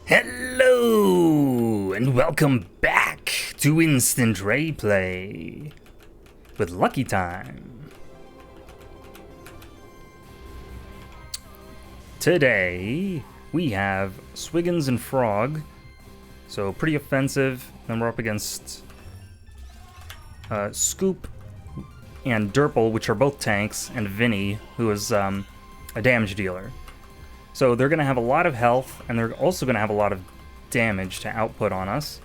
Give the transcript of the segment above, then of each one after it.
Hello, and welcome back to Instant Raeplay with Lucky Time. Today, we have Swiggins and Frog, so pretty offensive. Then we're up against Scoop and Durple, which are both tanks, and Vinny, who is a damage dealer. So they're going to have a lot of health, and they're also going to have a lot of damage to output on us.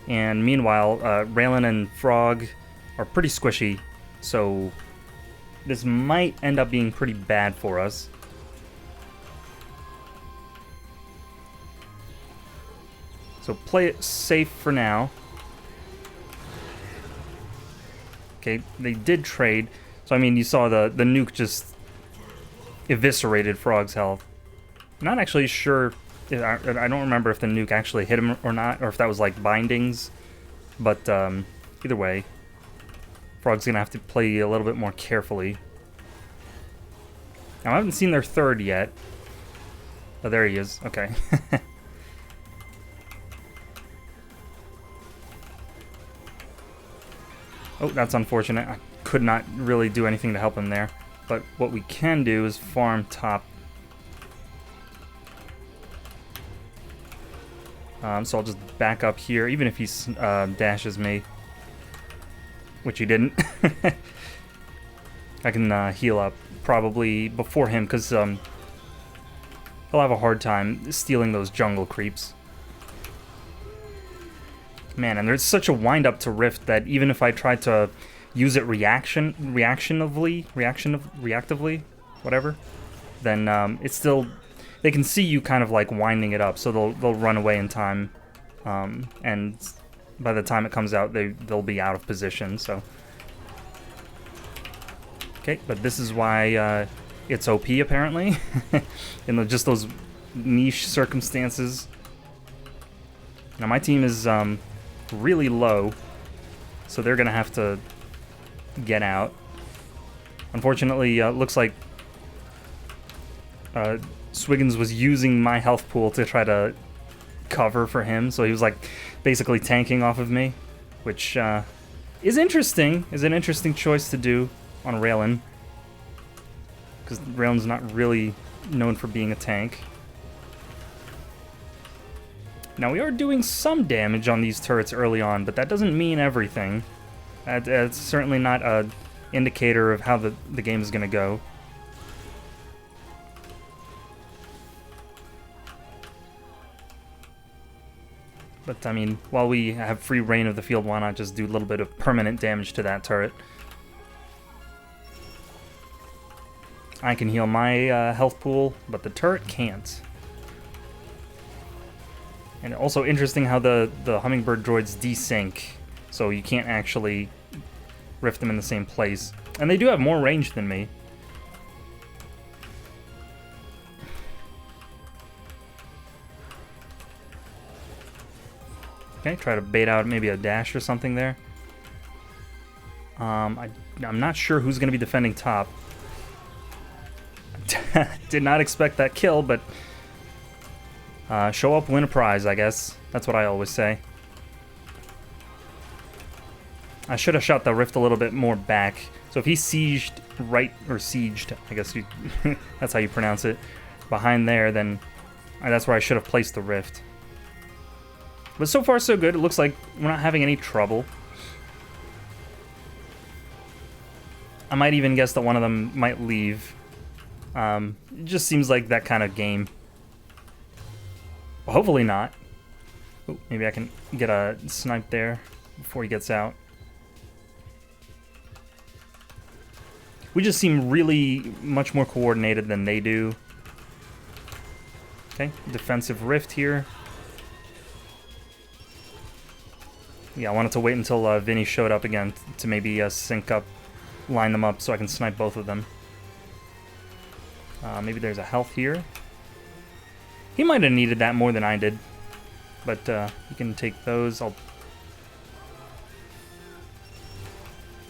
And meanwhile, Raylan and Frog are pretty squishy, so this might end up being pretty bad for us. So play it safe for now. Okay, they did trade. So I mean, you saw the nuke just eviscerated Frog's health. I'm not actually sure. I don't remember if the nuke actually hit him or not, or if that was like bindings. But either way, Frog's gonna have to play a little bit more carefully. Now I haven't seen their third yet. Oh, there he is. Okay. Oh, that's unfortunate. I could not really do anything to help him there. But what we can do is farm top. So I'll just back up here, even if he dashes me. Which he didn't. I can heal up probably before him, because he'll have a hard time stealing those jungle creeps. Man, and there's such a wind-up to Rift that even if I tried to use it reactively, whatever, then it's still, they can see you kind of like winding it up, so they'll run away in time, and by the time it comes out, they'll be out of position. So okay, but this is why it's OP apparently, in just those niche circumstances. Now my team is really low, so they're gonna have to get out. Unfortunately, looks like Swiggins was using my health pool to try to cover for him, so he was like basically tanking off of me, which is interesting. Is an interesting choice to do on Raylan, because Raylan's not really known for being a tank. Now we are doing some damage on these turrets early on, but that doesn't mean everything. It's certainly not an indicator of how the game is going to go. But, I mean, while we have free reign of the field, why not just do a little bit of permanent damage to that turret? I can heal my health pool, but the turret can't. And also interesting how the hummingbird droids desync, so you can't actually rift them in the same place. And they do have more range than me. Okay, try to bait out maybe a dash or something there. I'm not sure who's going to be defending top. Did not expect that kill, but show up, win a prize, I guess. That's what I always say. I should have shot the rift a little bit more back. So if he sieged right, or sieged, I guess you that's how you pronounce it, behind there, then that's where I should have placed the rift. But so far so good. It looks like we're not having any trouble. I might even guess that one of them might leave. It just seems like that kind of game. Well, hopefully not. Oh, maybe I can get a snipe there before he gets out. We just seem really much more coordinated than they do. Okay, defensive rift here. Yeah, I wanted to wait until Vinny showed up again to maybe sync up, line them up so I can snipe both of them. Maybe there's a health here. He might have needed that more than I did, but you can take those. I'll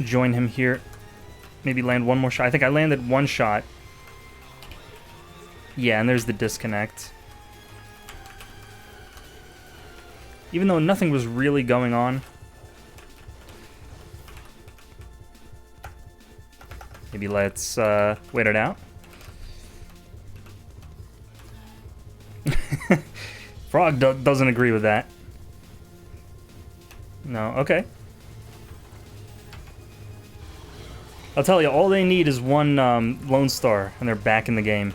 join him here. Maybe land one more shot. I think I landed one shot. Yeah, and there's the disconnect. even though nothing was really going on. Maybe let's wait it out. Frog doesn't agree with that. No, okay. I'll tell you, all they need is one Lonestar, and they're back in the game.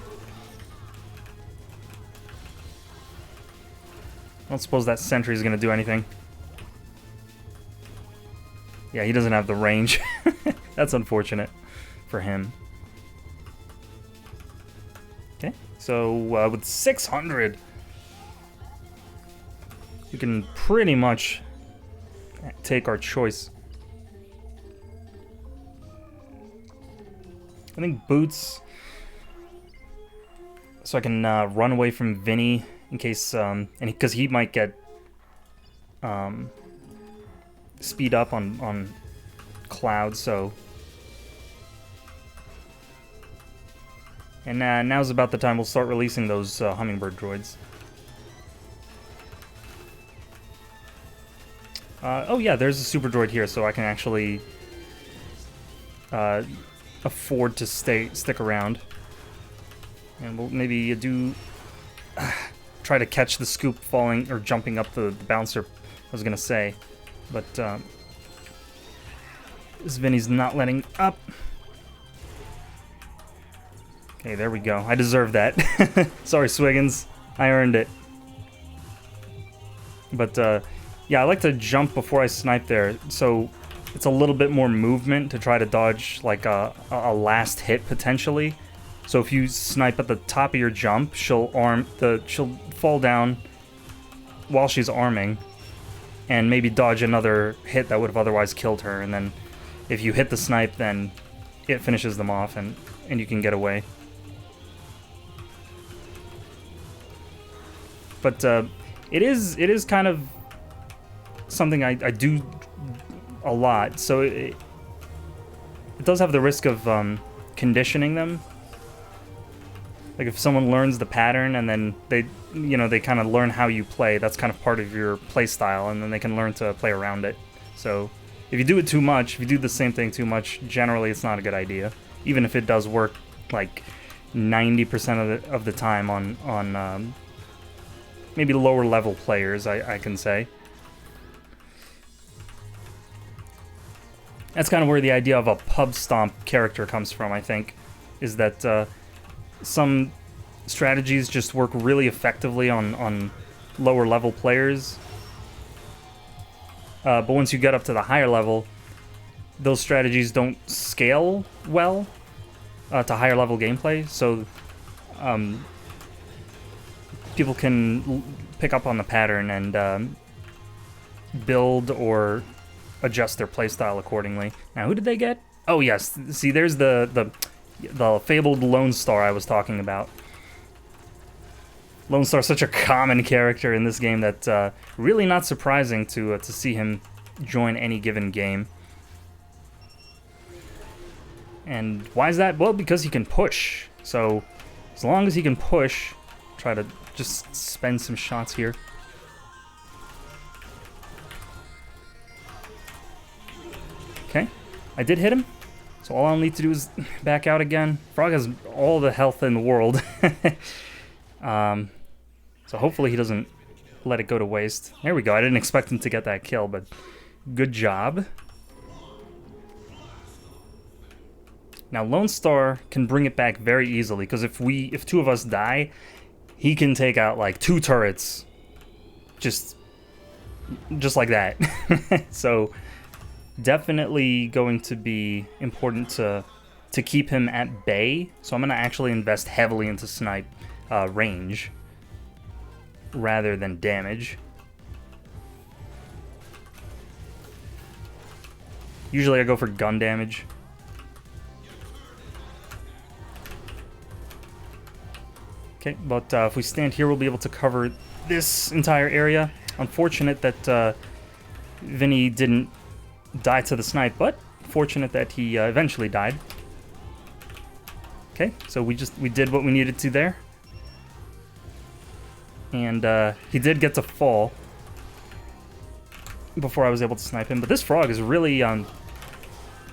I don't suppose that sentry's gonna do anything. Yeah, he doesn't have the range. That's unfortunate for him. Okay, so with 600, we can pretty much take our choice. I think boots, so I can run away from Vinny in case, and because he might get speed up on Cloud. So, and now's about the time we'll start releasing those hummingbird droids. Oh yeah, there's a super droid here, so I can actually afford to stick around, and we'll maybe do try to catch the scoop falling or jumping up the bouncer. I was gonna say, but this Vinny's not letting up. Okay, there we go. I deserve that. Sorry, Swiggins, I earned it. But yeah, I like to jump before I snipe there, so it's a little bit more movement to try to dodge like a last hit potentially. So if you snipe at the top of your jump, she'll fall down while she's arming, and maybe dodge another hit that would have otherwise killed her. And then if you hit the snipe, then it finishes them off, and you can get away. But it is kind of something I do a lot, so it does have the risk of conditioning them. Like if someone learns the pattern and then they kind of learn how you play, that's kind of part of your play style, and then they can learn to play around it. So if you do it too much, if you do the same thing too much, generally it's not a good idea, even if it does work like 90% of the time on maybe lower level players, I can say. That's kind of where the idea of a pub stomp character comes from, I think, is that some strategies just work really effectively on lower level players. But once you get up to the higher level, those strategies don't scale well to higher level gameplay, so people can pick up on the pattern and build or adjust their playstyle accordingly. Now, who did they get? Oh yes, see, there's the fabled Lonestar I was talking about. Lonestar is such a common character in this game that really not surprising to see him join any given game. And why is that? Well, because he can push. So as long as he can push, try to just spend some shots here. Okay, I did hit him, so all I'll need to do is back out again. Frog has all the health in the world. So hopefully he doesn't let it go to waste. There we go. I didn't expect him to get that kill, but good job. Now Lonestar can bring it back very easily, because if two of us die, he can take out like 2 turrets just like that. So definitely going to be important to keep him at bay. So I'm going to actually invest heavily into snipe range rather than damage. Usually I go for gun damage. Okay, but if we stand here, we'll be able to cover this entire area. Unfortunate that Vinny didn't die to the snipe, but fortunate that he eventually died. Okay, so we did what we needed to there. And he did get to fall. before I was able to snipe him. But this frog is really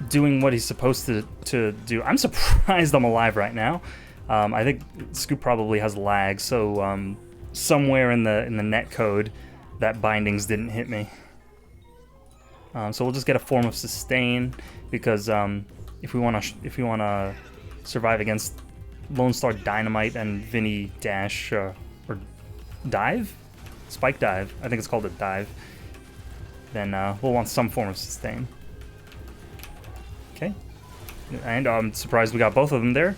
doing what he's supposed to do. I'm surprised I'm alive right now. I think Scoop probably has lag, so somewhere in the net code that bindings didn't hit me. So we'll just get a form of sustain because if we want to survive against Lonestar Dynamite and Vinny Dash or Dive, Spike Dive, I think it's called a dive, then we'll want some form of sustain. Okay, and I'm surprised we got both of them there.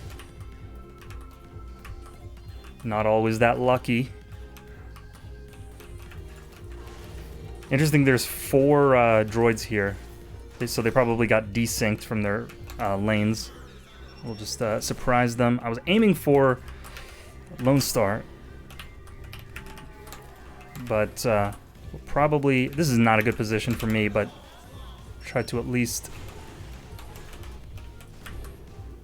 Not always that lucky. Interesting, there's 4 droids here, so they probably got desynced from their lanes. We'll just surprise them. I was aiming for Lonestar, but we'll probably... This is not a good position for me, but try to at least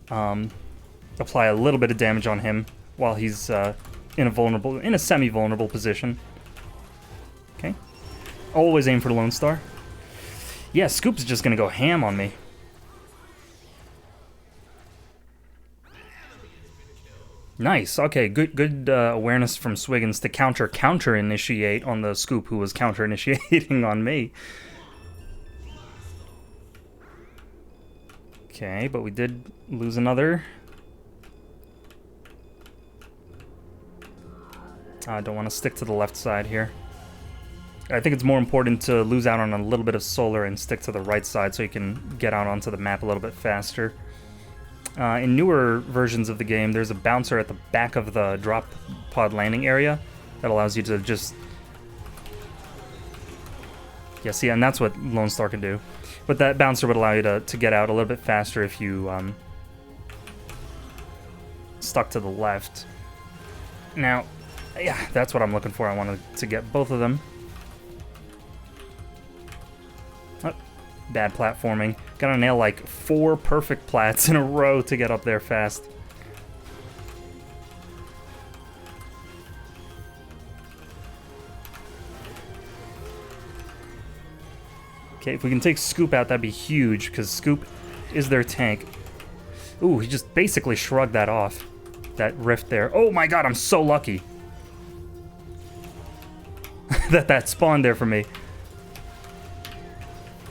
apply a little bit of damage on him while he's in a semi-vulnerable position. Okay. Always aim for the Lonestar. Yeah, Scoop's just gonna go ham on me. Nice. Okay, good awareness from Swiggins to counter-initiate on the Scoop, who was counter-initiating on me. Okay, but we did lose another. I don't want to stick to the left side here. I think it's more important to lose out on a little bit of solar and stick to the right side so you can get out onto the map a little bit faster. In newer versions of the game, there's a bouncer at the back of the drop pod landing area that allows you to just... Yeah, see, and that's what Lonestar can do. But that bouncer would allow you to get out a little bit faster if you stuck to the left. Now, yeah, that's what I'm looking for. I wanted to get both of them. Oh, bad platforming. Gotta nail like 4 perfect plats in a row to get up there fast. Okay, if we can take Scoop out, that'd be huge, because Scoop is their tank. Ooh, he just basically shrugged that off. That rift there. Oh my god, I'm so lucky. that spawned there for me.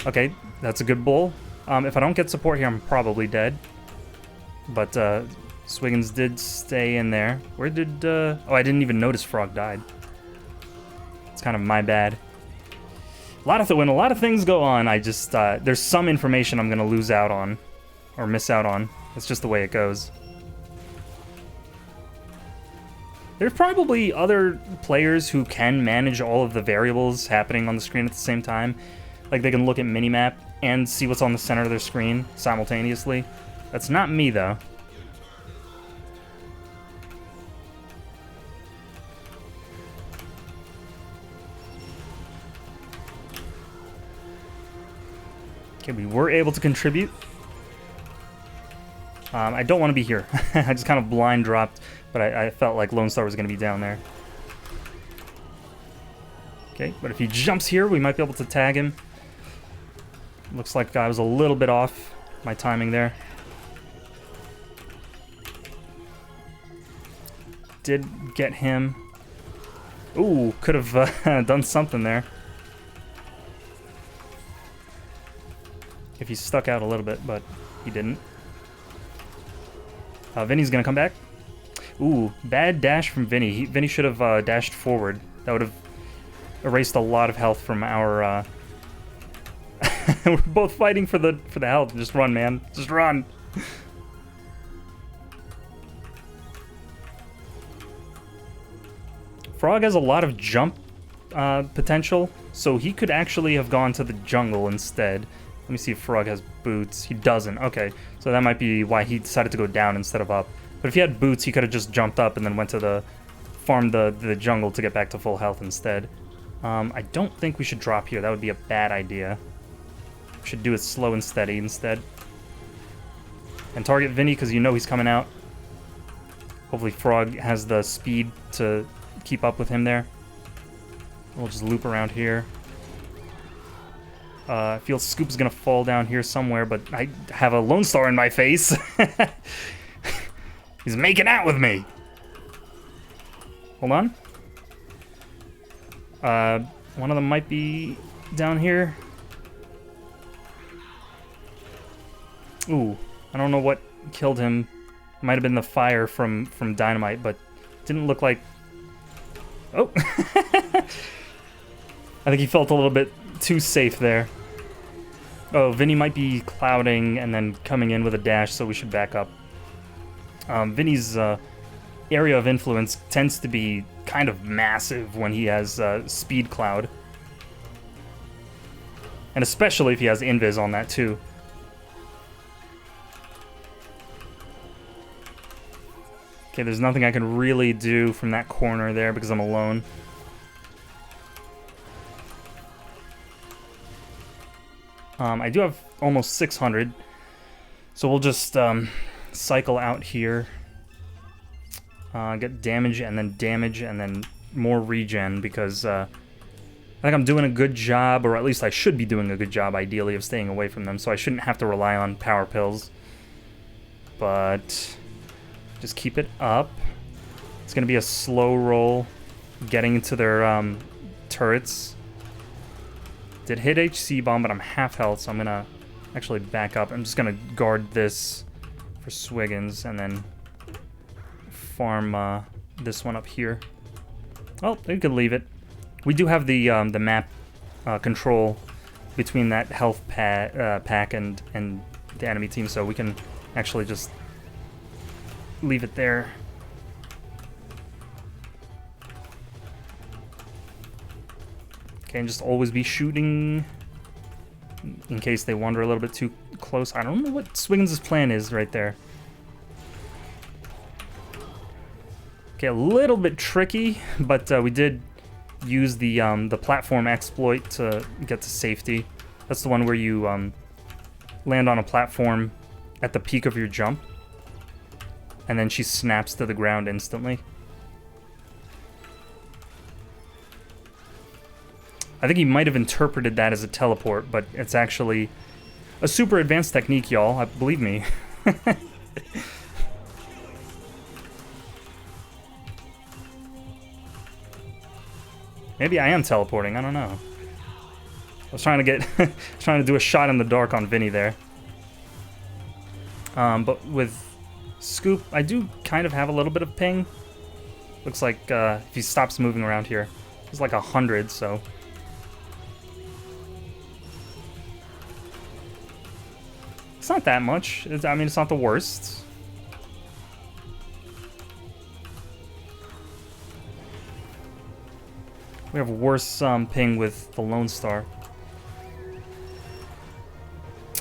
Okay, that's a good bull. If I don't get support here, I'm probably dead. But Swiggins did stay in there. Where did... Oh, I didn't even notice Frog died. It's kind of my bad. When a lot of things go on, I just... there's some information I'm going to lose out on. Or miss out on. It's just the way it goes. There's probably other players who can manage all of the variables happening on the screen at the same time. Like, they can look at minimap and see what's on the center of their screen simultaneously. That's not me, though. Okay, we were able to contribute. I don't want to be here. I just kind of blind dropped, but I felt like Lonestar was going to be down there. Okay, but if he jumps here, we might be able to tag him. Looks like I was a little bit off my timing there. Did get him. Ooh, could have done something there. If he stuck out a little bit, but he didn't. Vinny's gonna come back. Ooh, bad dash from Vinny. Vinny should have dashed forward. That would have erased a lot of health from our... We're both fighting for the health. Just run, man. Just run. Frog has a lot of jump potential, so he could actually have gone to the jungle instead. Let me see if Frog has boots. He doesn't. Okay, so that might be why he decided to go down instead of up. But if he had boots, he could have just jumped up and then went to the farm the jungle to get back to full health instead. I don't think we should drop here. That would be a bad idea. We should do it slow and steady instead. And target Vinny because you know he's coming out. Hopefully Frog has the speed to keep up with him there. We'll just loop around here. I feel Scoop's gonna fall down here somewhere, but I have a Lonestar in my face. He's making out with me. Hold on. One of them might be down here. Ooh, I don't know what killed him. Might have been the fire from dynamite, but didn't look like... Oh! I think he felt a little bit too safe there. Oh, Vinny might be clouding and then coming in with a dash, so we should back up. Vinny's area of influence tends to be kind of massive when he has speed cloud. And especially if he has invis on that too. Okay, there's nothing I can really do from that corner there because I'm alone. I do have almost 600, so we'll just cycle out here. Get damage and then more regen because I think I'm doing a good job, or at least I should be doing a good job, ideally, of staying away from them, so I shouldn't have to rely on power pills. But just keep it up. It's going to be a slow roll getting into their turrets. Did hit HC bomb, but I'm half health, so I'm going to actually back up. I'm just going to guard this for Swiggins and then farm this one up here. Oh, you could leave it. We do have the map control between that health pack and the enemy team, so we can actually just leave it there. Okay, and just always be shooting in case they wander a little bit too close. I don't know what Swiggins' plan is right there. Okay, a little bit tricky, but we did use the platform exploit to get to safety. That's the one where you land on a platform at the peak of your jump, and then she snaps to the ground instantly. I think he might have interpreted that as a teleport, but it's actually a super advanced technique, y'all. Believe me. Maybe I am teleporting, I don't know. I was trying to get trying to do a shot in the dark on Vinny there. But with Scoop, I do kind of have a little bit of ping. Looks like if he stops moving around here, it's like 100, so. It's not that much. I mean, it's not the worst. We have worse ping with the Lonestar.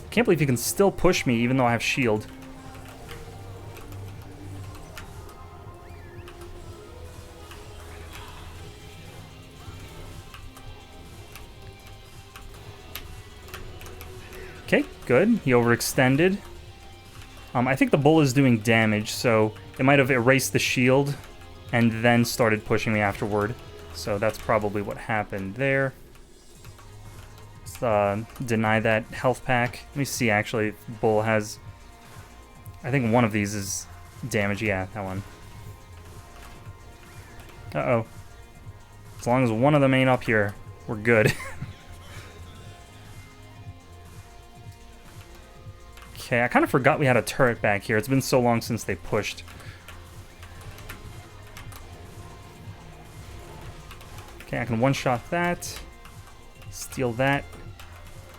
Can't believe he can still push me even though I have shield. Okay, good. He overextended. I think the bull is doing damage, so it might have erased the shield and then started pushing me afterward. So that's probably what happened there. Let's deny that health pack. Let me see, actually, if bull has... I think one of these is damage. Yeah, that one. Uh-oh. As long as one of them ain't up here, we're good. Okay, I kind of forgot we had a turret back here. It's been so long since they pushed. Okay, I can one-shot that. Steal that.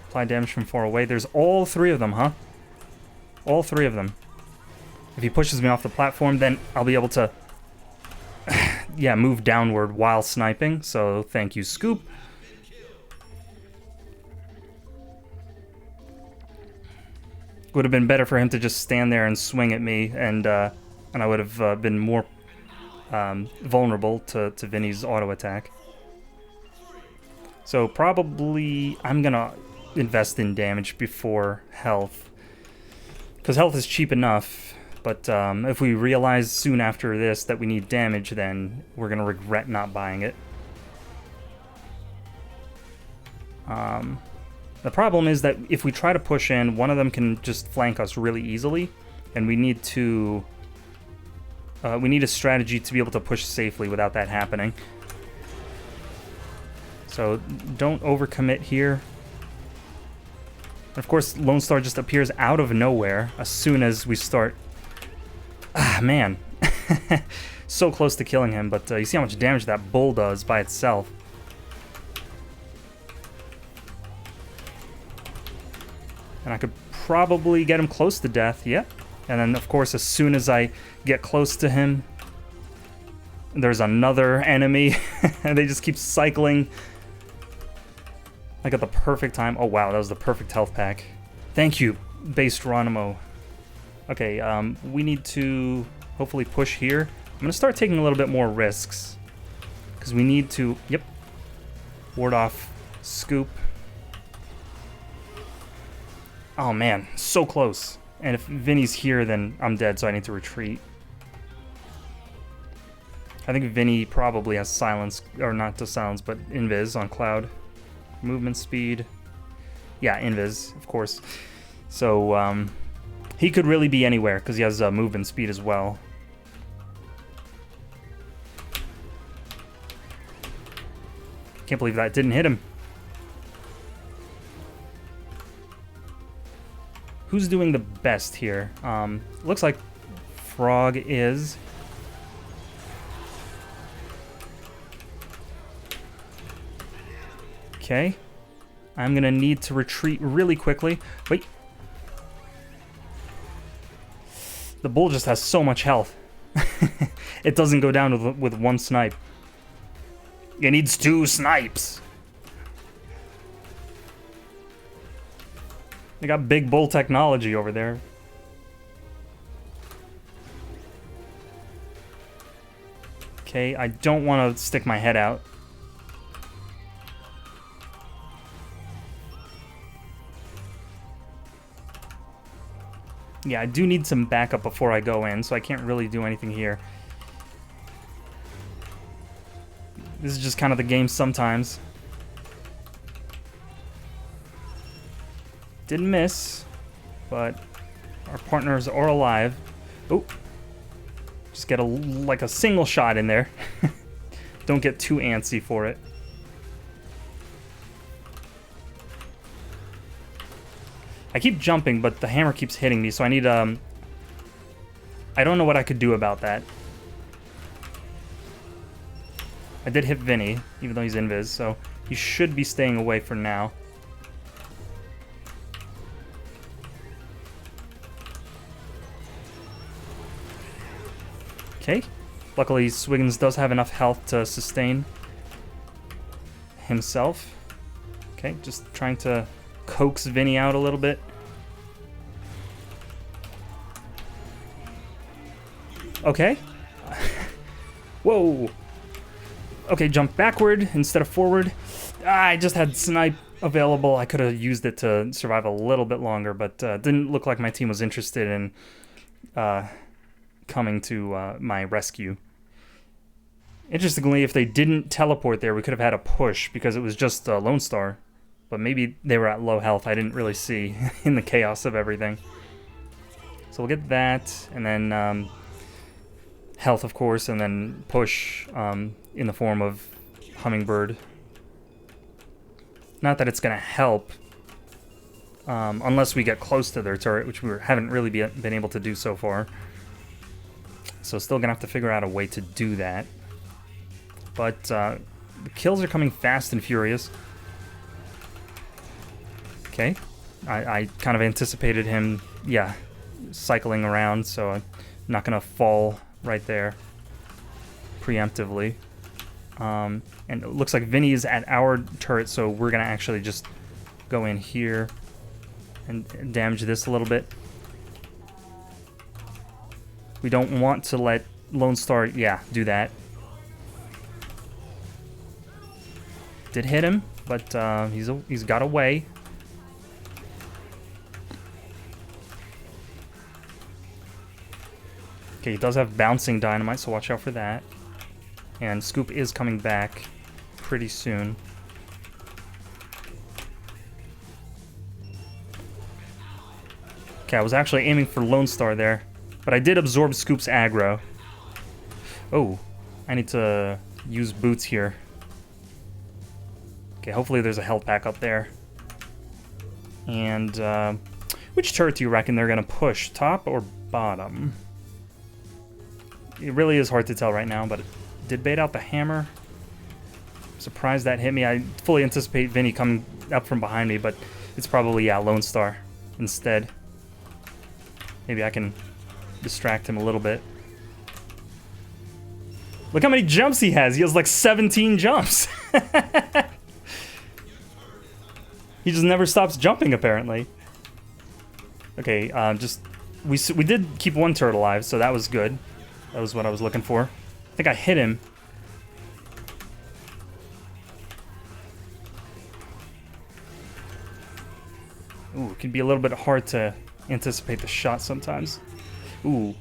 Apply damage from far away. There's all three of them, huh? All three of them. If he pushes me off the platform, then I'll be able to... yeah, move downward while sniping. So, thank you, Scoop. Would have been better for him to just stand there and swing at me, and I would have been more vulnerable to Vinny's auto attack. So probably I'm gonna invest in damage before health, because health is cheap enough. But if we realize soon after this that we need damage, then we're gonna regret not buying it. The problem is that if we try to push in, one of them can just flank us really easily, and we need to... we need a strategy to be able to push safely without that happening. So don't overcommit here. Of course, Lonestar just appears out of nowhere as soon as we start... Ah, man. So close to killing him, but you see how much damage that bull does by itself. And I could probably get him close to death, yeah. And then, of course, as soon as I get close to him, there's another enemy. And they just keep cycling. Like at the perfect time. Oh, wow, that was the perfect health pack. Thank you, base Geronimo. Okay, we need to hopefully push here. I'm going to start taking a little bit more risks. Because we need to, yep, ward off Scoop. Oh, man, so close. And if Vinny's here, then I'm dead, so I need to retreat. I think Vinny probably has silence, or not to silence, but invis on Cloud. Movement speed. Yeah, invis, of course. So, he could really be anywhere, because he has movement speed as well. Can't believe that didn't hit him. Who's doing the best here? Looks like Frog is. Okay. I'm gonna need to retreat really quickly. Wait. The bull just has so much health. It doesn't go down with one snipe. It needs 2 snipes. They got big bull technology over there. Okay, I don't want to stick my head out. Yeah, I do need some backup before I go in, so I can't really do anything here. This is just kind of the game sometimes. Didn't miss, but our partners are alive. Oh, just get like a single shot in there. Don't get too antsy for it. I keep jumping, but the hammer keeps hitting me, so I need I don't know what I could do about that. I did hit Vinny, even though he's invis, so he should be staying away for now. Okay. Luckily, Swiggins does have enough health to sustain himself. Okay, just trying to coax Vinny out a little bit. Okay. Whoa. Okay, jump backward instead of forward. I just had snipe available. I could have used it to survive a little bit longer, but didn't look like my team was interested in coming to my rescue. Interestingly, if they didn't teleport there, we could have had a push because it was just Lonestar. But maybe they were at low health. I didn't really see in the chaos of everything. So we'll get that, and then health, of course, and then push in the form of Hummingbird. Not that it's going to help, unless we get close to their turret, which we haven't really been able to do so far. So still going to have to figure out a way to do that. But the kills are coming fast and furious. Okay. I kind of anticipated him, yeah, cycling around, so I'm not going to fall right there preemptively. And it looks like Vinny is at our turret, so we're going to actually just go in here and damage this a little bit. We don't want to let Lonestar, yeah, do that. Did hit him, but he's got away. Okay, he does have bouncing dynamite, so watch out for that. And Scoop is coming back pretty soon. Okay, I was actually aiming for Lonestar there, but I did absorb Scoop's aggro. Oh, I need to use boots here. Okay, hopefully there's a health pack up there. And which turret do you reckon they're gonna push, top or bottom? It really is hard to tell right now, but it did bait out the hammer. Surprised that hit me. I fully anticipate Vinny coming up from behind me, but it's probably, yeah, Lonestar instead. Maybe I can distract him a little bit. Look how many jumps he has. He has like 17 jumps. He just never stops jumping, apparently. Okay, we did keep one turret alive, so that was good. That was what I was looking for. I think I hit him. Ooh, it can be a little bit hard to anticipate the shot sometimes. Ooh,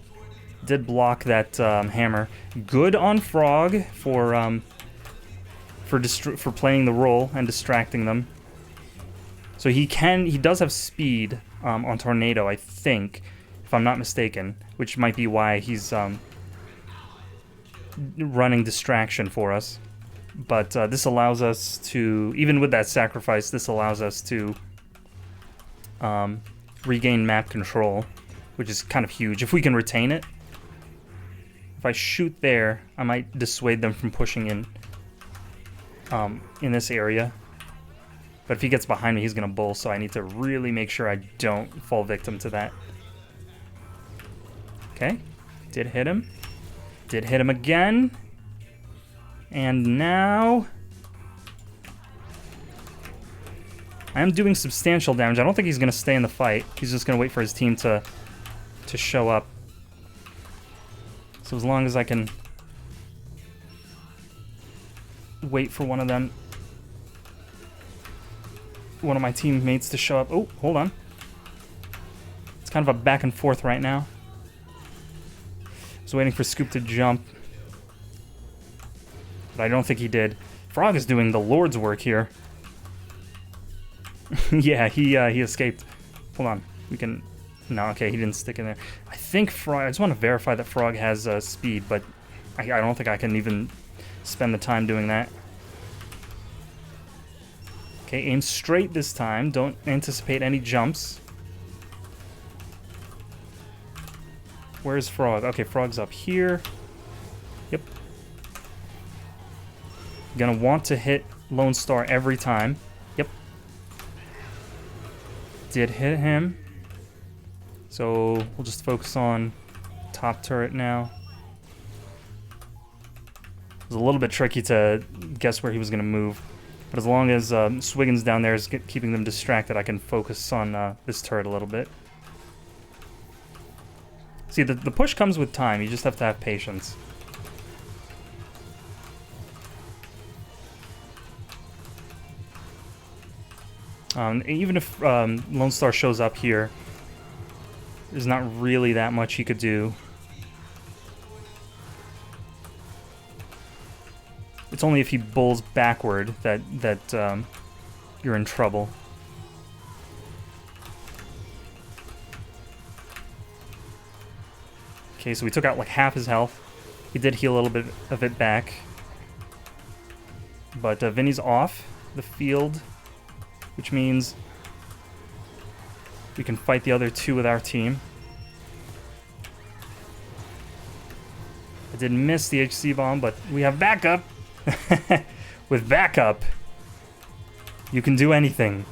did block that hammer. Good on Frog for playing the role and distracting them. So he does have speed on Tornado, I think, if I'm not mistaken, which might be why he's running distraction for us. But this allows us to, even with that sacrifice, this allows us to regain map control, which is kind of huge. If we can retain it, if I shoot there, I might dissuade them from pushing in this area. But if he gets behind me, he's gonna bull, so I need to really make sure I don't fall victim to that. Okay, did hit him. Did hit him again. And now I am doing substantial damage. I don't think he's gonna stay in the fight. He's just gonna wait for his team to show up. So as long as I can wait for one of my teammates to show up. Oh, hold on. It's kind of a back and forth right now. I was waiting for Scoop to jump, but I don't think he did. Frog is doing the Lord's work here. Yeah, he escaped. Hold on. We can... No, okay, he didn't stick in there. I think Frog... I just want to verify that Frog has speed, but I don't think I can even spend the time doing that. Okay, aim straight this time. Don't anticipate any jumps. Where's Frog? Okay, Frog's up here. Yep. Gonna want to hit Lonestar every time. Yep. Did hit him. So we'll just focus on top turret now. It was a little bit tricky to guess where he was gonna move. But as long as Swiggins down there is keeping them distracted, I can focus on this turret a little bit. See, the push comes with time. You just have to have patience. Even if Lonestar shows up here, there's not really that much he could do. It's only if he bulls backward that you're in trouble. Okay, so we took out like half his health. He did heal a little bit of it back. But Vinny's off the field, which means we can fight the other two with our team. I did miss the HC bomb, but we have backup. With backup, you can do anything.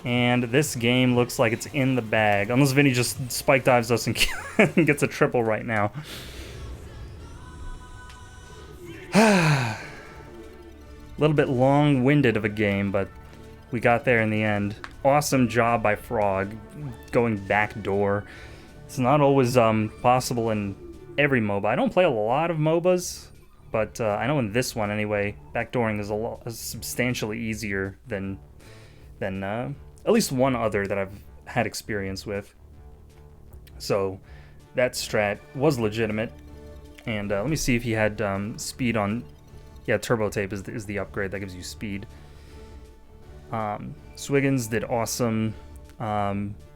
And this game looks like it's in the bag. Unless Vinny just spike dives us and gets a triple right now. A little bit long-winded of a game, but we got there in the end. Awesome job by Frog, going backdoor. It's not always possible in every MOBA. I don't play a lot of MOBAs, but I know in this one anyway, backdooring is substantially easier than at least one other that I've had experience with. So that strat was legitimate. And let me see if he had speed on... Yeah, Turbo Tape is the upgrade that gives you speed. Swiggins did awesome,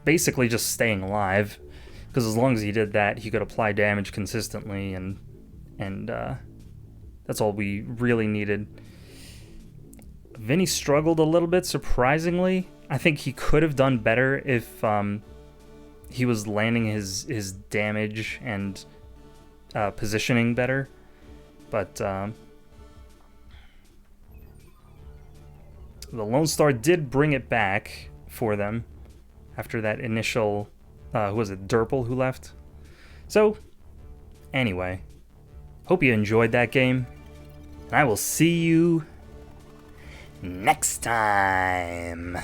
basically just staying alive, because as long as he did that, he could apply damage consistently, and that's all we really needed. Vinny struggled a little bit, surprisingly. I think he could have done better if he was landing his damage and positioning better, but the Lonestar did bring it back for them after that initial, who was it, Derpel who left? So, anyway, hope you enjoyed that game, and I will see you next time.